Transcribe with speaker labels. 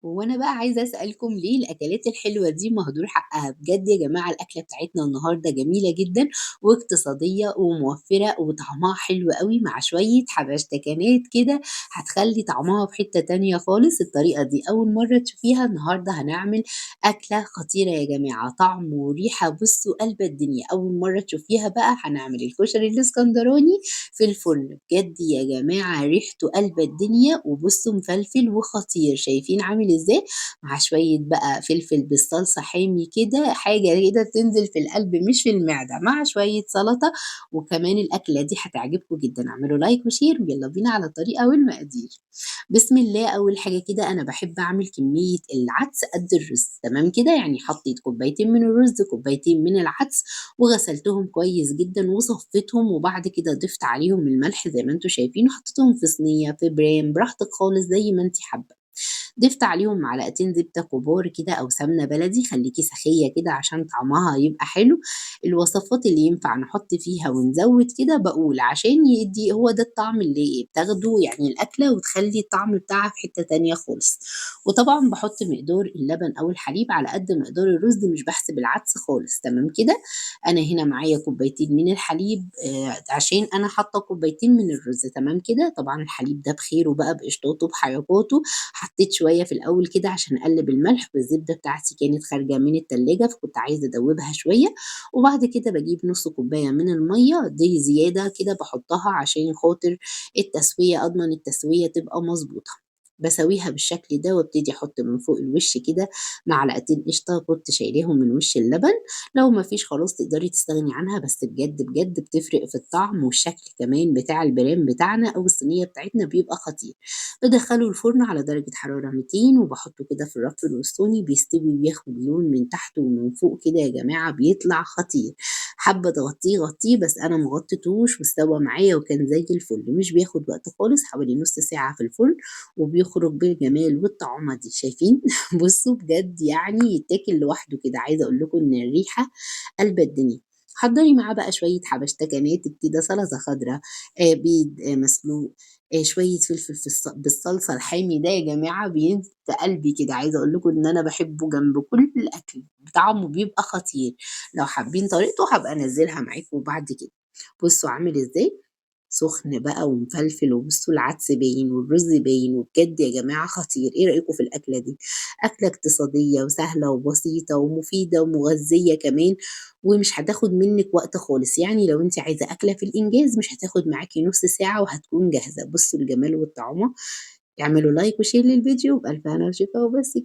Speaker 1: هو أنا بقى عايزة أسألكم ليه الأكلات الحلوة دي مهدور حقها؟ بجد يا جماعة الأكلة بتاعتنا النهارده جميلة جدًا واقتصادية وموفّرة وطعمها حلو أوي مع شوية حبشتكنات كده هتخلّي طعمها في حتة تانية خالص. الطريقة دي أول مرّة تشوفيها، النهارده هنعمل أكلة خطيرة يا جماعة، طعم وريحة بُصّوا قلبة الدنيا. أول مرّة تشوفيها بقى هنعمل الكشري الإسكندراني في الفرن، بجد يا جماعة ريحته قالبة الدنيا وبُصّوا مفلفل وخطير، شايفين عامل إزاي؟ مع شوية بقى فلفل بالصلصة حامي كده، حاجة كده تنزل في القلب مش في المعدة، مع شوية سلطة. وكمان الأكلة دي هتعجبكم جدًا، اعملوا لايك وشير ويالّا بينا على الطريقة والمقادير. بسم الله. أول حاجة كده أنا باحب أعمل كمية العدس قد الرز، تمام كده؟ يعني حطيت كوبايتين من الرز، كوبايتين من العدس، وغسلتهم كويس جدًا وصفيتهم، وبعد كده ضِفت عليهم الملح زي ما أنتم شايفين، وحطيتهم في صينية، في برام، براحتك خالص زي ما أنتِ حابة. ضِفت عليهم معلقتين زبدة كبار كده أو سمنة بلدي، خلّيكِ سخية كده عشان طعمها يبقى حلو. الوصفات اللي ينفع نحط فيها ونزوّد كده باقول عشان يدّي هو ده الطعم اللي بتاخده يعني الأكلة وتخلّي الطعم بتاعها في حتّة تانية خالص. وطبعًا باحط مقدار اللبن أو الحليب على قد مقدار الرز، مش باحسب العدس خالص، تمام كده؟ أنا هنا معايا كوبايتين من الحليب عشان أنا حاطة كوبايتين من الرز، تمام كده؟ طبعًا الحليب ده بخيره بقى بقشطاته بحركاته. حطيت شوية في الأول كده عشان أقلِّب الملح، والزبدة بتاعتي كانت خارجة من التلاجة فكنت عايزة أدوّبها شوية. وبعد كده باجيب نُص كوباية من المَيّة دي زيادة كده باحطها عشان خاطر التسوية، أضمن التسوية تبقى مضبوطة. باساويها بالشكل ده وابتدي أحط من فوق الوش كده معلقتين قشطة كنت شايلاهم من وش اللبن. لو ما فيش خلاص تقدري تستغني عنها، بس بجد، بجد بتفرق في الطعم والشكل كمان بتاع البرام بتاعنا أو الصينية بتاعتنا بيبقى خطير. بادخّله الفرن على درجة حرارة 200 وباحطه كده في الرف الوسطاني بيستوي وياخد لون من تحت ومن فوق كده يا جماعة بيطلع خطير. حابة تغطّيه غطّيه، بس أنا ما غطيتهوش واستوى معايا وكان زي الفل، مش بياخد وقت خالص، حوالي نُص ساعة في الفرن وبيخرج بالجمال والطعومة دي، شايفين؟ بُصّوا بجد يعني يتاكل لوحده كده، عايزة أقول لكم إن الريحة قالبة الدنيا. حضّري معاه بقى شوية حبشتكنات كده، سلطة خضرا، بيض مسلوق، شوية فلفل بالصلصة الحامي ده يا جماعة بينزل في قلبي كده، عايزة أقول لكم إن أنا باحبه جنب كل الأكل، طعمه بيبقى خطير. لو حابين طريقته هابقى أنزّلها معاكم بعد كده. بُصّوا عامل إزاي؟ سُخن بقى ومفلفل، وبُصّوا العدس باين والرز باين، وبجد يا جماعة خطير. إيه رأيكم في الأكلة دي؟ أكلة اقتصادية وسهلة وبسيطة ومفيدة ومغذية كمان، ومش هتاخد منِّك وقت خالص، يعني لو أنتِ عايزة أكلة في الإنجاز مش هتاخد معاكِ نُص ساعة وهتكون جاهزة. بُصّوا الجمال والطعامة. اعملوا لايك وشير للفيديو، وبألف هنا وشفا وبس كده.